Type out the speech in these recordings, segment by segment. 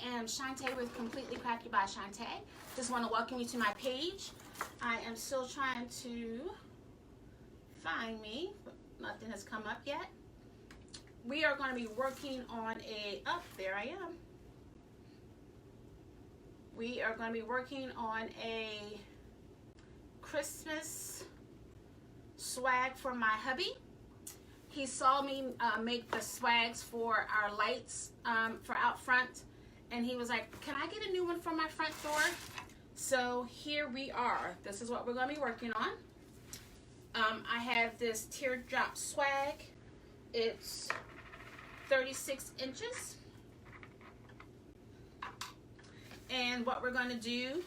am Shantae with Completely Crafty by Shantae. Just want to welcome you to my page. I am still trying to find me, but nothing has come up yet. We are going to be working on there I am. We are going to be working on a Christmas swag for my hubby. He saw me make the swags for our lights for out front, and he was like, can I get a new one for my front door? So here we are. This is what we're going to be working on. I have this teardrop swag. It's 36 inches. And what we're going to do,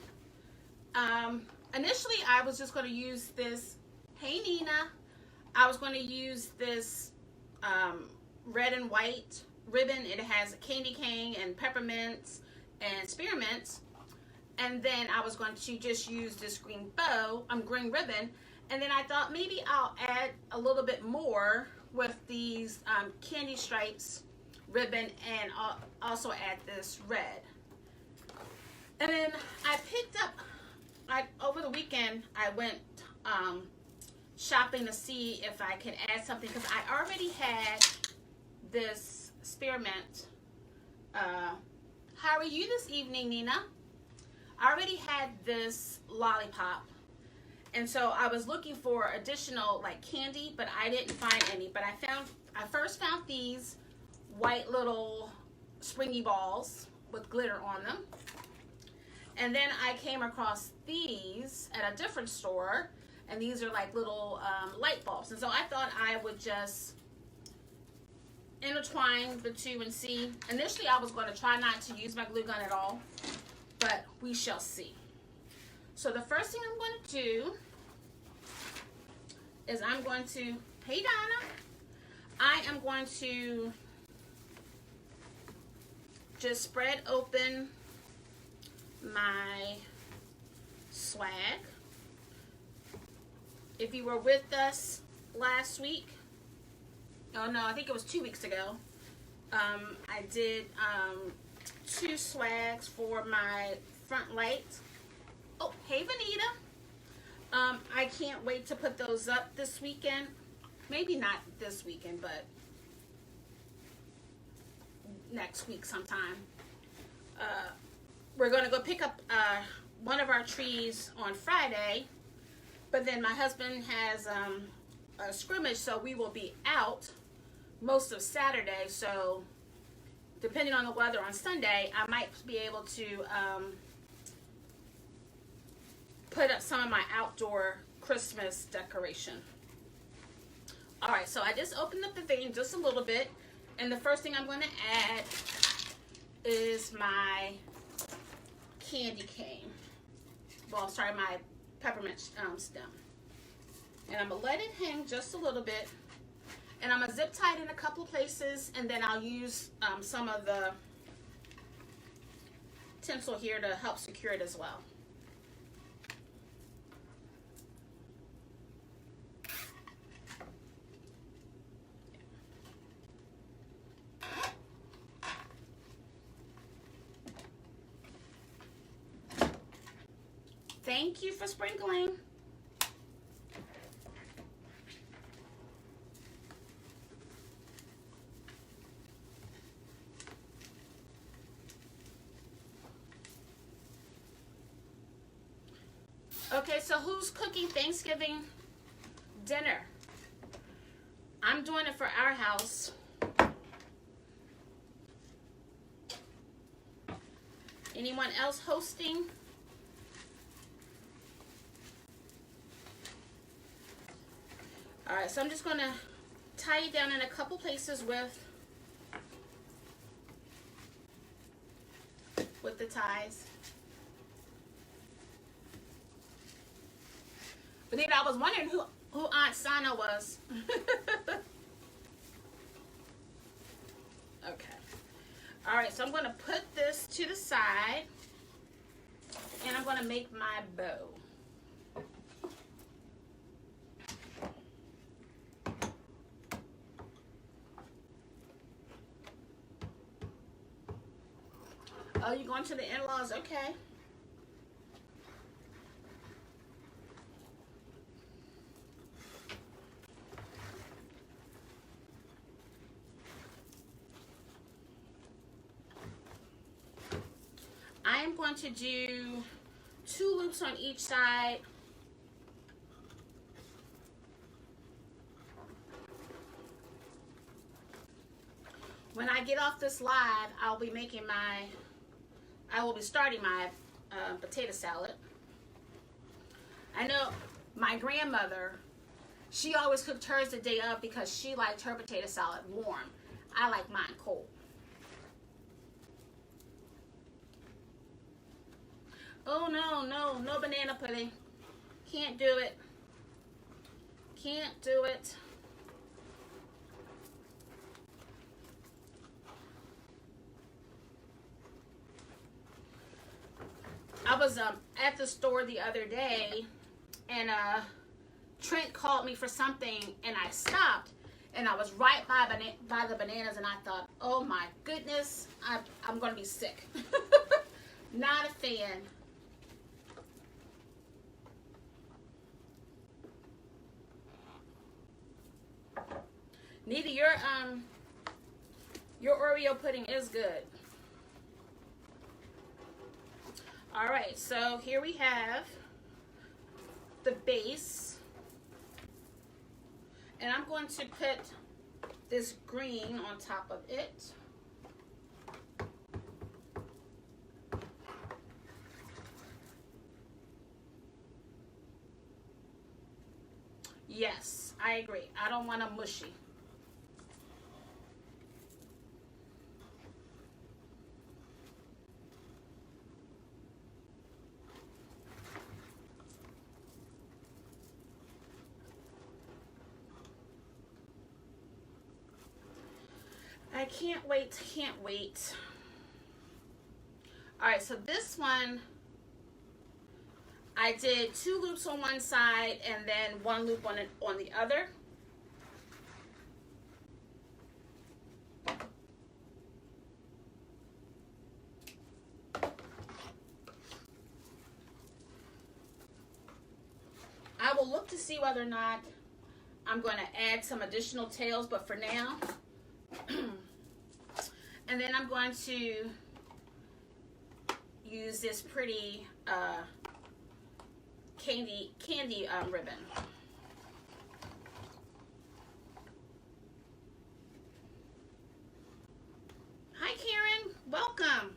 initially I was just going to use this, hey Nina, I was going to use this red and white ribbon. It has a candy cane and peppermints and spearmints. And then I was going to just use this green green ribbon. And then I thought maybe I'll add a little bit more with these candy stripes ribbon, and I'll also add this red. And then I picked up, over the weekend, I went shopping to see if I could add something, because I already had this spearmint. How are you this evening, Nina? I already had this lollipop, and so I was looking for additional like candy, but I didn't find any. But I first found these white little springy balls with glitter on them. And then I came across these at a different store, and these are like little light bulbs. And so I thought I would just intertwine the two and see. Initially, I was going to try not to use my glue gun at all, but we shall see. So the first thing I'm going to do is I'm going to, hey Donna, I am going to just spread open my swag. If you were with us last week, oh no, I think it was 2 weeks ago, I did 2 swags for my front lights. Oh, hey Vanita. I can't wait to put those up this weekend. Maybe not this weekend, but next week sometime. We're going to go pick up one of our trees on Friday, but then my husband has a scrimmage, so we will be out most of Saturday. So depending on the weather on Sunday, I might be able to put up some of my outdoor Christmas decoration. All right, so I just opened up the vein just a little bit, and the first thing I'm going to add is my candy cane. Well, sorry, my peppermint stem. And I'm going to let it hang just a little bit. And I'm going to zip tie it in a couple of places, and then I'll use some of the tinsel here to help secure it as well. Thank you for sprinkling. Okay, so who's cooking Thanksgiving dinner? I'm doing it for our house. Anyone else hosting? All right, so I'm just going to tie it down in a couple places with the ties. But then I was wondering who Aunt Sana was. Okay. All right, so I'm going to put this to the side, and I'm going to make my bow. Oh, you going to the in-laws? Okay. I am going to do 2 loops on each side. When I get off this live, I will be starting my potato salad. I know my grandmother, she always cooked hers the day of because she liked her potato salad warm. I like mine cold. Oh no, no banana pudding. Can't do it. Can't do it. I was at the store the other day, and Trent called me for something, and I stopped, and I was right by the bananas, and I thought, oh my goodness, I'm going to be sick. Not a fan. Nita, your Oreo pudding is good. All right, so here we have the base, and I'm going to put this green on top of it. Yes, I agree. I don't want a mushy. I can't wait, can't wait. All right, so this one, I did 2 loops on one side and then 1 loop on the other. I will look to see whether or not I'm going to add some additional tails, but for now, and then I'm going to use this pretty candy ribbon. Hi Karen, welcome.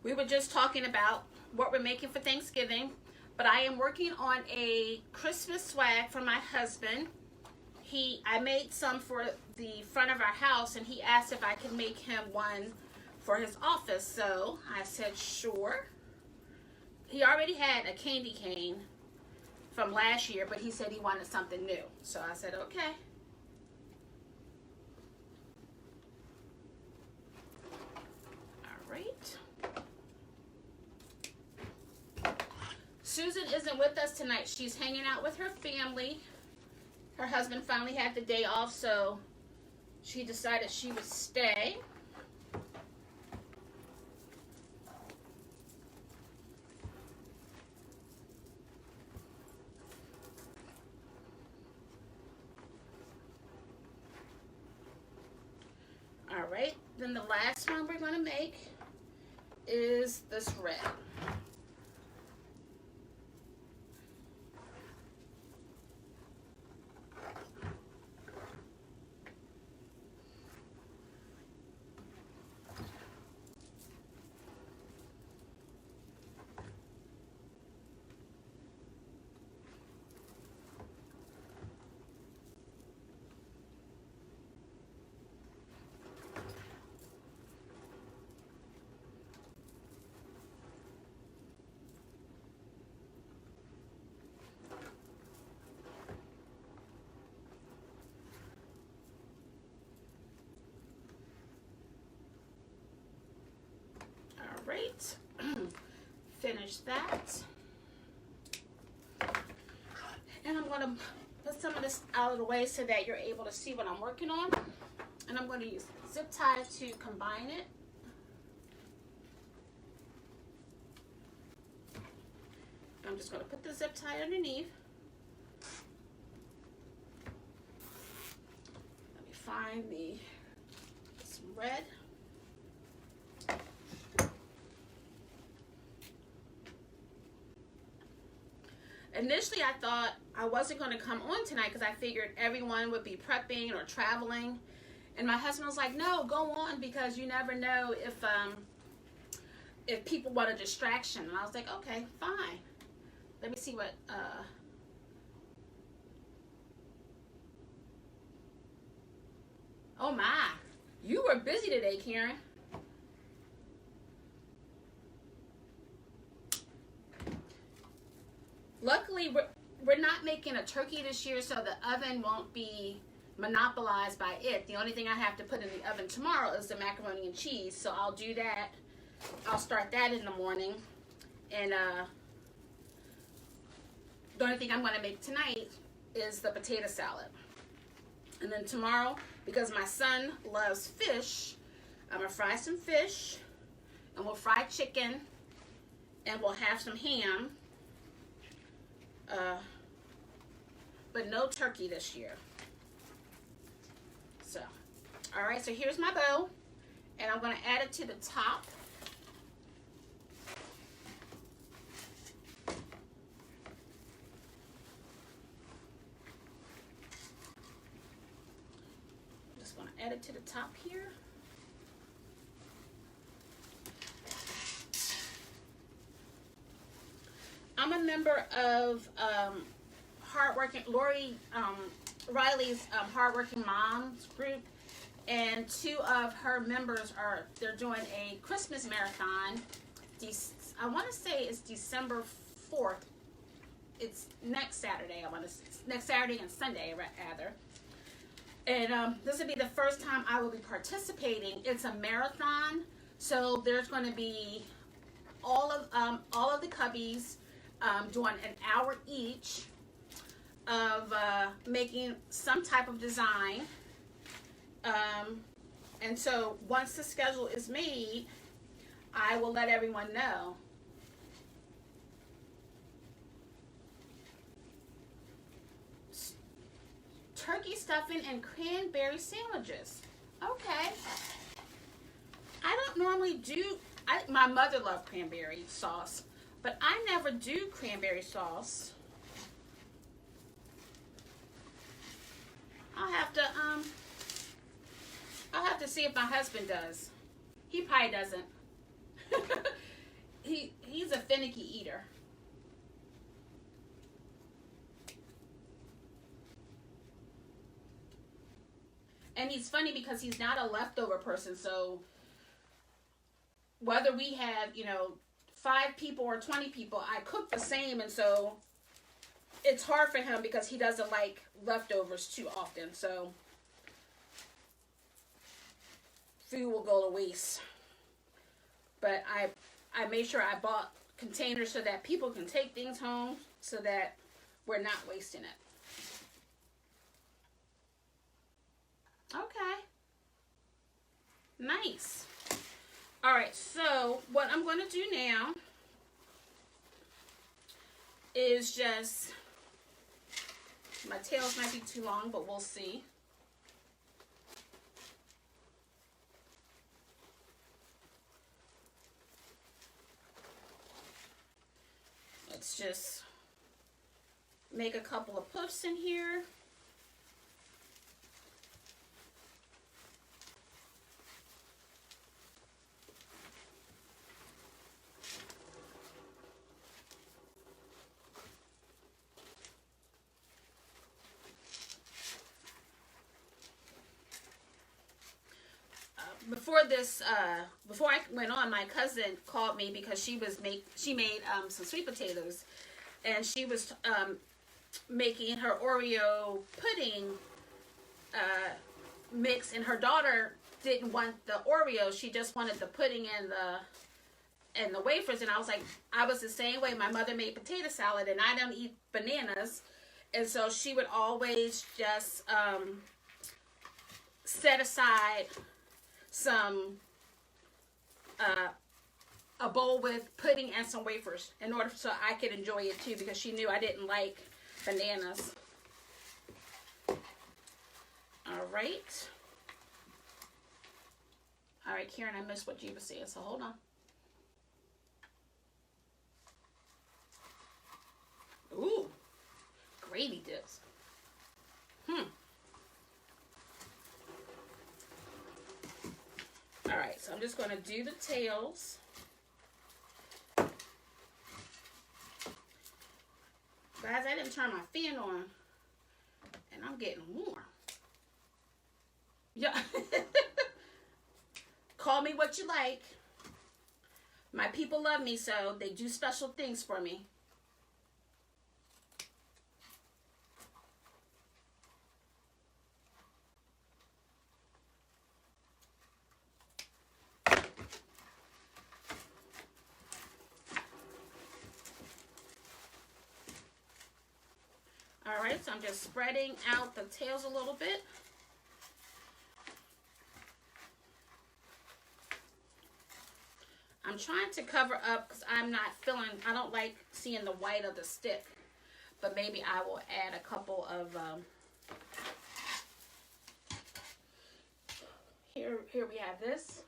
We were just talking about what we're making for Thanksgiving, but I am working on a Christmas swag for my husband. I made some for the front of our house, and he asked if I could make him one for his office, so I said sure. He already had a candy cane from last year, but he said he wanted something new, so I said okay. All right. Susan isn't with us tonight. She's hanging out with her family. Her husband finally had the day off, so she decided she would stay. All right, then the last one we're going to make is this red. Right, finish that. And I'm going to put some of this out of the way so that you're able to see what I'm working on. And I'm going to use zip tie to combine it. I'm just going to put the zip tie underneath. Let me find some red. Initially, I thought I wasn't going to come on tonight because I figured everyone would be prepping or traveling. And my husband was like, no, go on, because you never know if people want a distraction. And I was like, okay, fine. Let me see what, oh my, you were busy today, Karen. Luckily, we're not making a turkey this year, so the oven won't be monopolized by it. The only thing I have to put in the oven tomorrow is the macaroni and cheese, so I'll do that. I'll start that in the morning. And the only thing I'm going to make tonight is the potato salad. And then tomorrow, because my son loves fish, I'm going to fry some fish, and we'll fry chicken, and we'll have some ham. But no turkey this year. So, all right, so here's my bowl, and I'm going to add it to the top. Just going to add it to the top here. I'm a member of Lori Riley's Hardworking Moms group, and two of her members they're doing a Christmas marathon. I want to say it's December 4th. It's next Saturday. Next Saturday and Sunday rather. And this will be the first time I will be participating. It's a marathon, so there's going to be all of the cubbies doing an hour each of making some type of design. And so once the schedule is made, I will let everyone know. Turkey stuffing and cranberry sandwiches. Okay. I don't normally do, my mother loved cranberry sauce, but I never do cranberry sauce. I'll have to see if my husband does. He probably doesn't. He's a finicky eater. And he's funny because he's not a leftover person, so whether we have, 5 people or 20 people, I cook the same, and so it's hard for him because he doesn't like leftovers too often, so food will go to waste. But I made sure I bought containers so that people can take things home so that we're not wasting it. Okay. Nice. All right, so what I'm going to do now is just, my tails might be too long, but we'll see. Let's just make a couple of puffs in here. Before I went on, my cousin called me because she made some sweet potatoes, and she was making her Oreo pudding mix, and her daughter didn't want the Oreo; she just wanted the pudding and the wafers. And I was like, I was the same way. My mother made potato salad, and I don't eat bananas, And so she would always just set aside some a bowl with pudding and some wafers in order so I could enjoy it too, because she knew I didn't like bananas. All right. All right, Karen, I missed what you were saying, so hold on. Ooh, gravy dips. All right, so I'm just going to do the tails. Guys, I didn't turn my fan on, and I'm getting warm. Yeah. Call me what you like. My people love me, so they do special things for me. All right, so I'm just spreading out the tails a little bit. I'm trying to cover up because I don't like seeing the white of the stick. But maybe I will add a couple of, here we have this.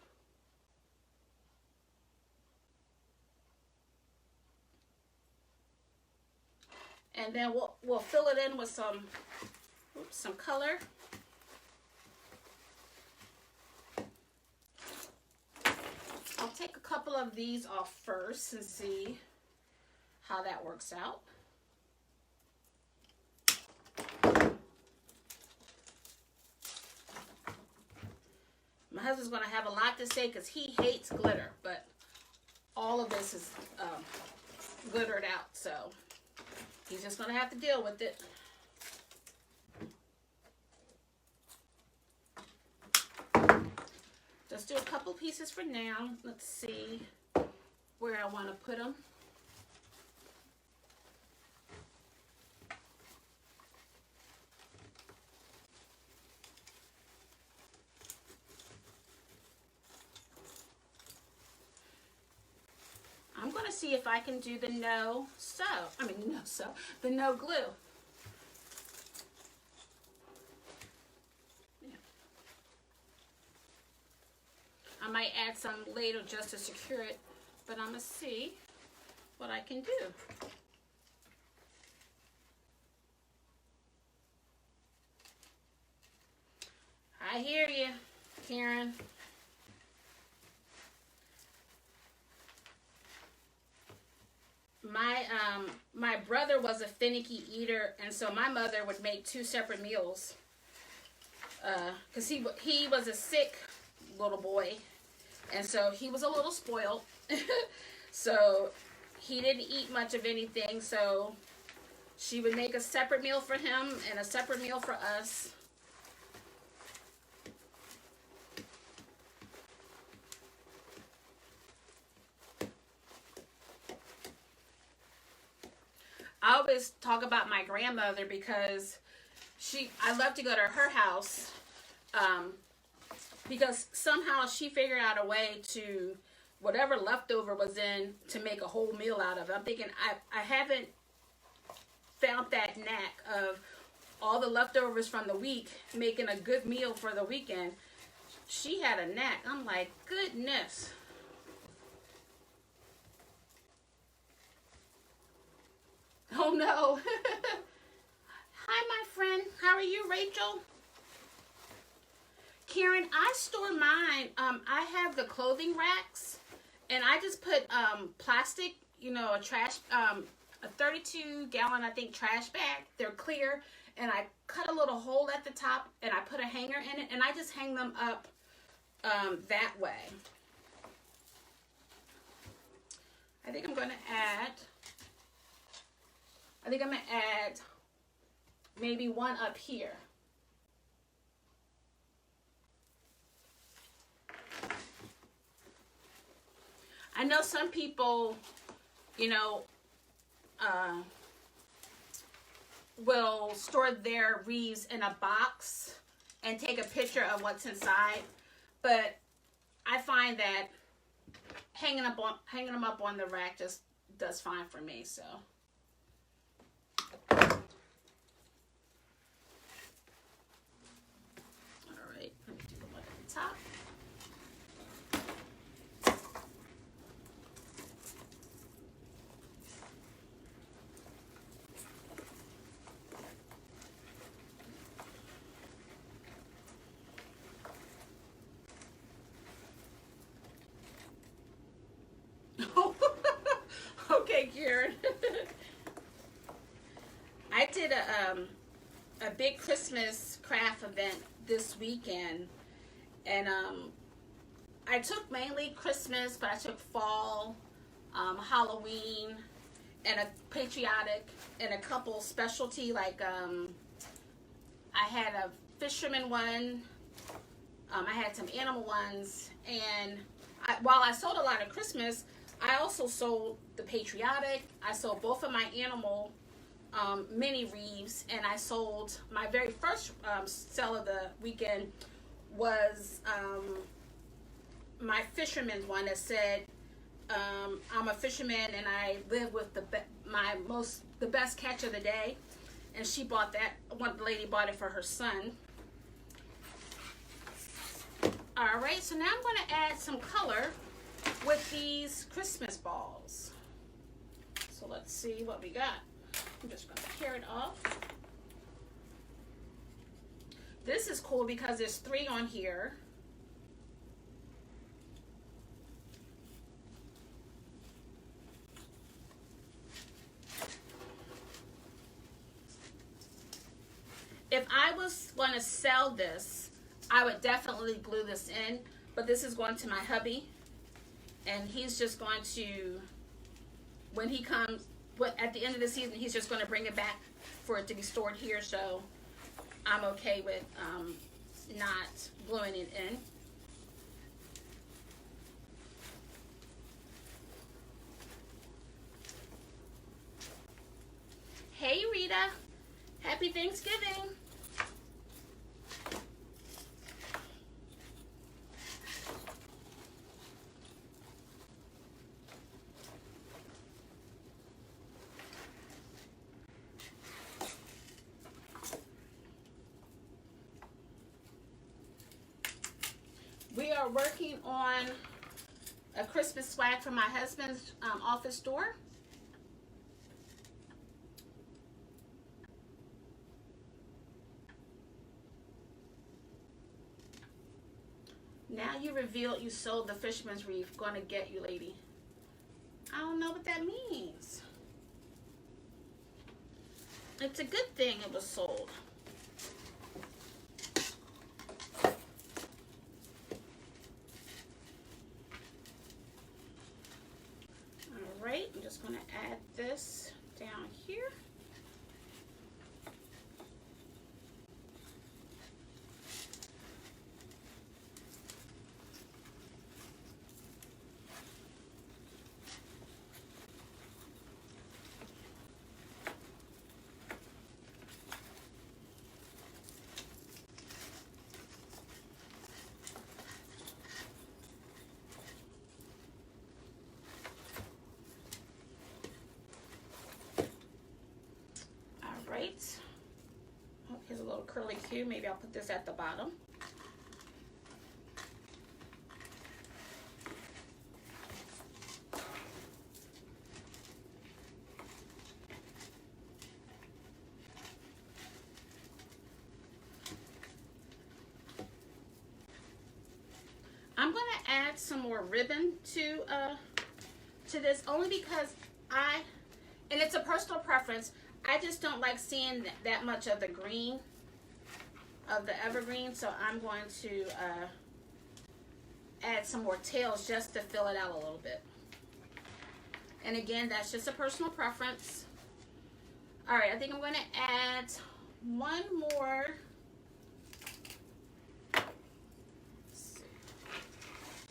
And then we'll fill it in with some color. I'll take a couple of these off first and see how that works out. My husband's going to have a lot to say because he hates glitter, but all of this is glittered out, so he's just going to have to deal with it. Let's do a couple pieces for now. Let's see where I want to put them. I'm going to see if I can do the no glue. I might add some later just to secure it, but I'm going to see what I can do. I hear you, Karen. My brother was a finicky eater, and so my mother would make 2 separate meals. Because he was a sick little boy, and so he was a little spoiled. So he didn't eat much of anything, so she would make a separate meal for him and a separate meal for us. I always talk about my grandmother because I love to go to her house because somehow she figured out a way to, whatever leftover was in, to make a whole meal out of it. I'm thinking, I haven't found that knack of all the leftovers from the week, making a good meal for the weekend. She had a knack. I'm like, goodness. Oh no. Hi, my friend. How are you, Rachel? Karen, I store mine. I have the clothing racks, and I just put plastic, a trash, a 32-gallon, I think, trash bag. They're clear, and I cut a little hole at the top, and I put a hanger in it, and I just hang them up that way. I think I'm going to add maybe one up here. I know some people, will store their wreaths in a box and take a picture of what's inside. But I find that hanging them up on the rack just does fine for me. So. All right, let me do the one at the top. Okay, Karen. I did a big Christmas craft event this weekend, and I took mainly Christmas, but I took fall, Halloween, and a patriotic, and a couple specialty, like I had a fisherman one, I had some animal ones, and while I sold a lot of Christmas, I also sold the patriotic. I sold both of my animal mini wreaths, and I sold my very first sale of the weekend was my fisherman's one that said, I'm a fisherman and I live with the best catch of the day. And she bought that. One lady bought it for her son. All right, so now I'm going to add some color with these Christmas balls. So let's see what we got. I'm just going to tear it off. This is cool because there's 3 on here. If I was going to sell this, I would definitely glue this in, but this is going to my hubby, and he's just going to, when he comes, at the end of the season, he's just going to bring it back for it to be stored here, so I'm okay with not gluing it in. Hey Rita, happy Thanksgiving. We are working on a Christmas swag for my husband's office door. Now you revealed you sold the fisherman's wreath. Gonna get you, lady. I don't know what that means. It's a good thing it was sold. All right, I'm just gonna add this down here. Oh, here's a little curly Q. Maybe I'll put this at the bottom. I'm gonna add some more ribbon to this, only because and it's a personal preference, I just don't like seeing that much of the green, of the evergreen, so I'm going to add some more tails just to fill it out a little bit. And again, that's just a personal preference. All right, I think I'm going to add one more.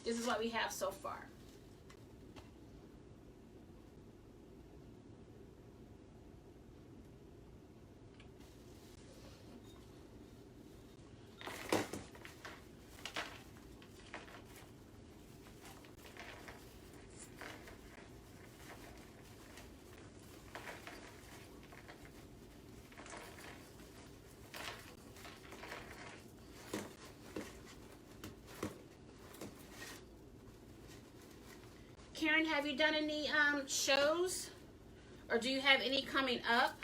This is what we have so far. Karen, have you done any shows? Or do you have any coming up?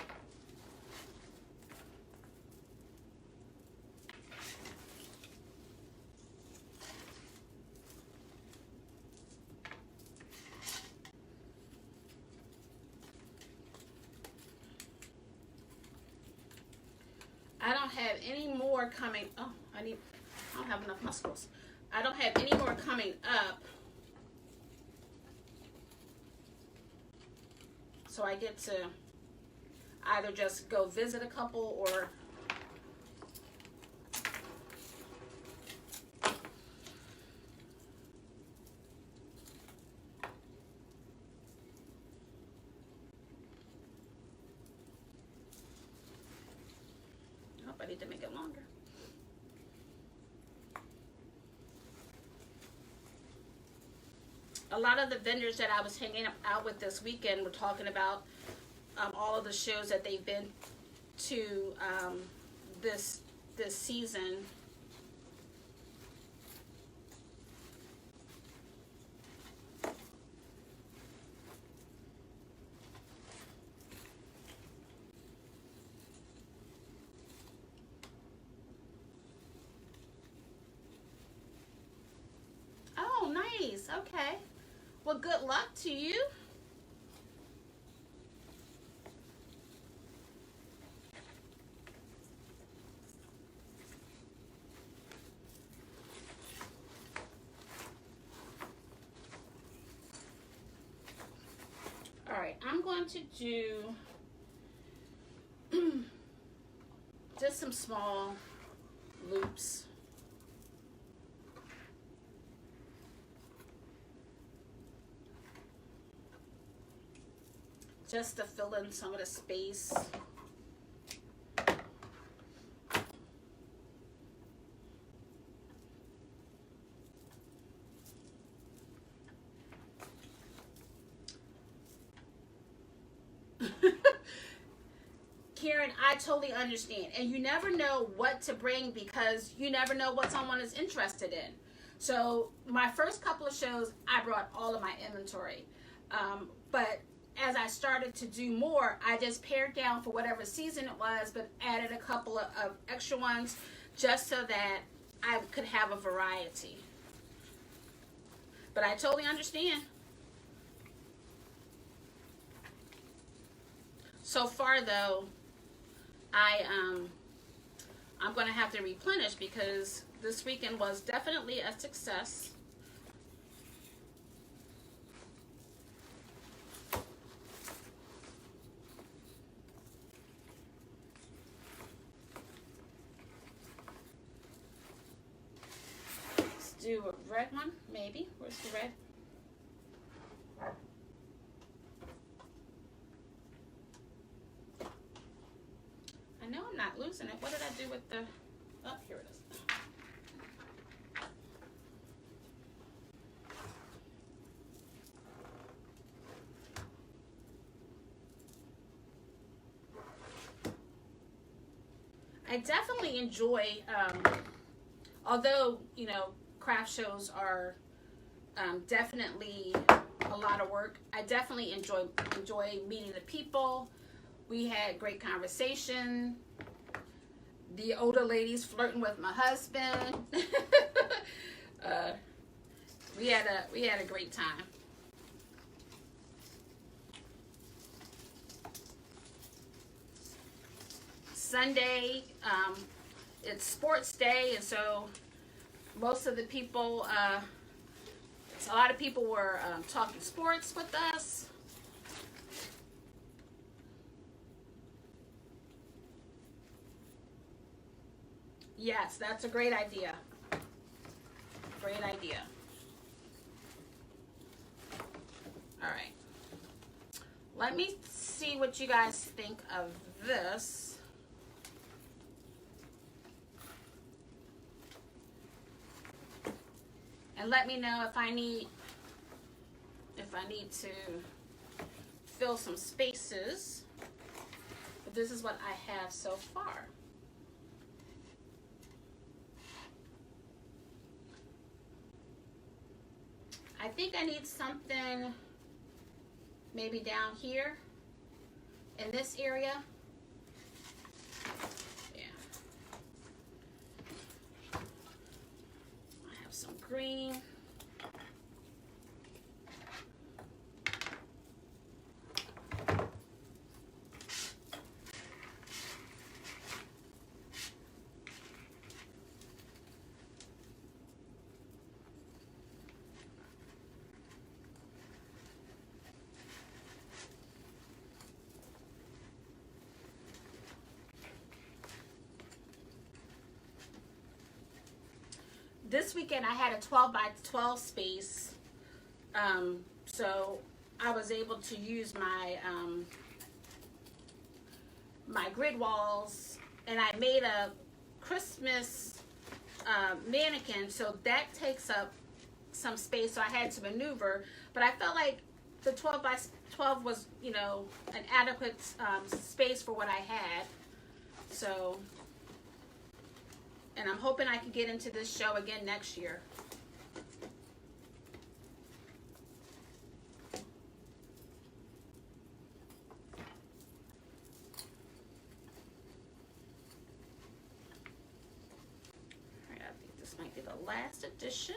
I don't have any more coming. Oh, I don't have enough muscles. I don't have any more coming up. So I get to either just go visit a couple or I need to make it longer. A lot of the vendors that I was hanging out with this weekend were talking about all of the shows that they've been to this season. Nice. Okay. Well, good luck to you. All right. I'm going to do just some small loops. Just to fill in some of the space. Karen, I totally understand. And you never know what to bring because you never know what someone is interested in. So my first couple of shows, I brought all of my inventory. But as I started to do more, I just pared down for whatever season it was, but added a couple of extra ones just so that I could have a variety. But I totally understand. So far though, I'm going to have to replenish because this weekend was definitely a success. Do a red one, maybe. Where's the red? I know I'm not losing it. What did I do with the... Oh, here it is. I definitely enjoy, although, you know, craft shows are definitely a lot of work. I definitely enjoy meeting the people. We had great conversation. The older ladies flirting with my husband. We had a great time. Sunday, it's sports day, and so most of the people, a lot of people were talking sports with us. Yes, that's a great idea. Great idea. All right. Let me see what you guys think of this. And let me know if I need to fill some spaces. But this is what I have so far. I think I need something maybe down here in this area. Yeah. I have some green. This weekend I had a 12 by 12 space, so I was able to use my my grid walls, and I made a Christmas mannequin, so that takes up some space, so I had to maneuver, but I felt like the 12 by 12 was, you know, an adequate space for what I had. So, and I'm hoping I can get into this show again next year. All right, I think this might be the last edition.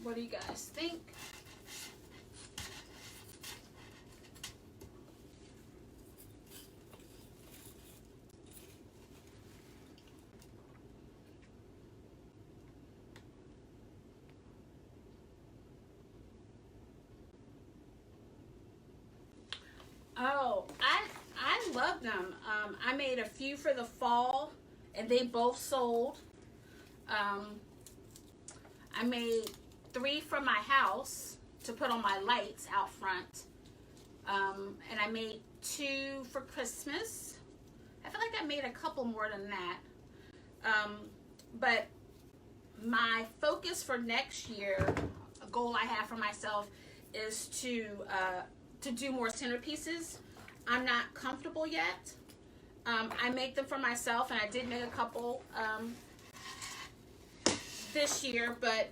What do you guys think? Oh, I love them. I made a few for the fall, and they both sold. I made 3 for my house to put on my lights out front, and I made 2 for Christmas. I feel like I made a couple more than that, but my focus for next year, a goal I have for myself, is to do more centerpieces. I'm not comfortable yet. I make them for myself, and I did make a couple this year, but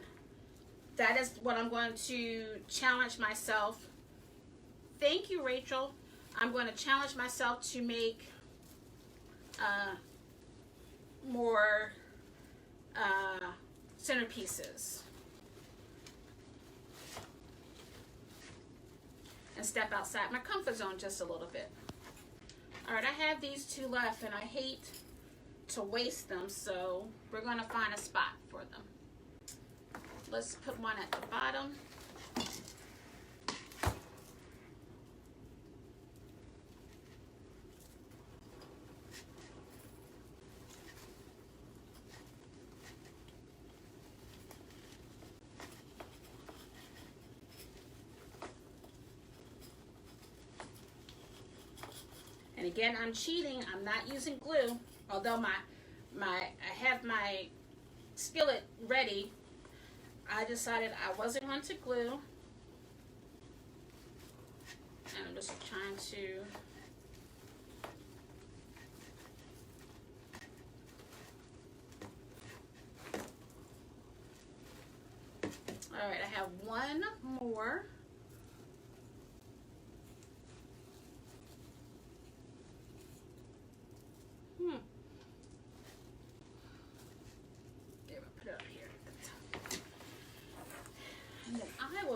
that is what I'm going to challenge myself. Thank you, Rachel. I'm going to challenge myself to make more centerpieces and step outside my comfort zone just a little bit. All right, I have these 2 left, and I hate to waste them, so we're going to find a spot for them. Let's put one at the bottom. And again, I'm cheating. I'm not using glue, although I have my skillet ready. I decided I wasn't going to glue, and I'm just trying to all right, I have 1 more.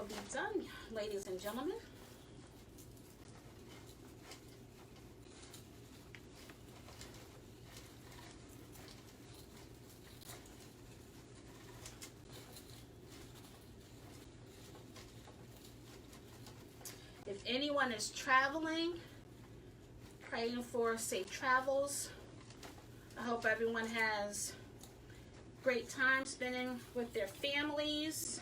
Be done, ladies and gentlemen. If anyone is traveling, praying for safe travels. I hope everyone has great time spending with their families.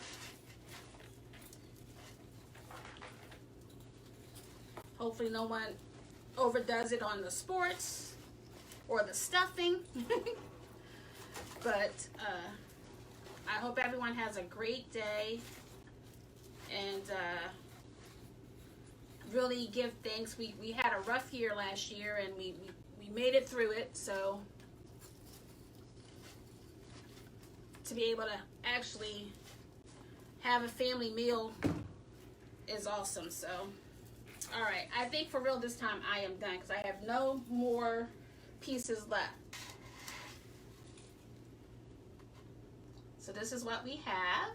Hopefully no one overdoes it on the sports or the stuffing. But I hope everyone has a great day, and really give thanks. We had a rough year last year, and we made it through it. So to be able to actually have a family meal is awesome. So, all right, I think for real this time I am done because I have no more pieces left. So this is what we have.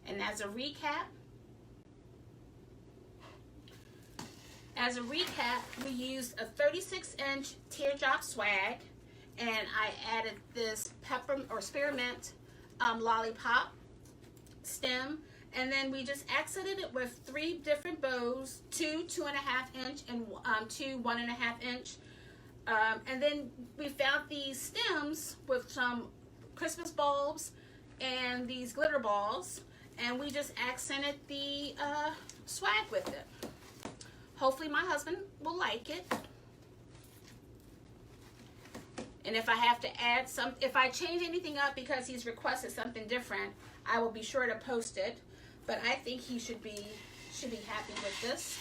And as a recap, we used a 36-inch teardrop swag, and I added this pepper or spearmint lollipop stem, and then we just accented it with 3 different bows, 2 2.5 inch and 2 1.5 inch. And then we found these stems with some Christmas bulbs and these glitter balls, and we just accented the swag with it. Hopefully my husband will like it. And if I have to add some, if I change anything up because he's requested something different, I will be sure to post it. But I think he should be happy with this.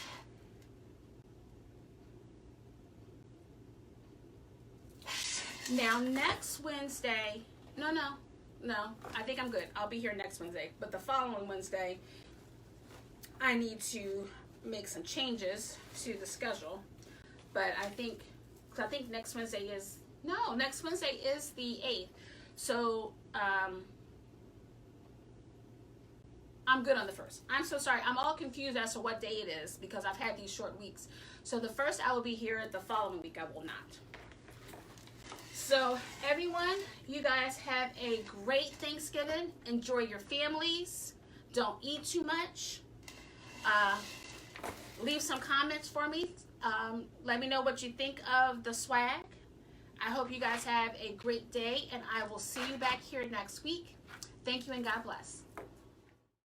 Now next Wednesday, no, I think I'm good. I'll be here next Wednesday. But the following Wednesday, I need to make some changes to the schedule. But I think next Wednesday is, next Wednesday is the 8th. So I'm good on the 1st. I'm so sorry. I'm all confused as to what day it is because I've had these short weeks. So the 1st I will be here. The following week I will not. So everyone, you guys have a great Thanksgiving. Enjoy your families. Don't eat too much. Leave some comments for me. Let me know what you think of the swag. I hope you guys have a great day, and I will see you back here next week. Thank you, and God bless.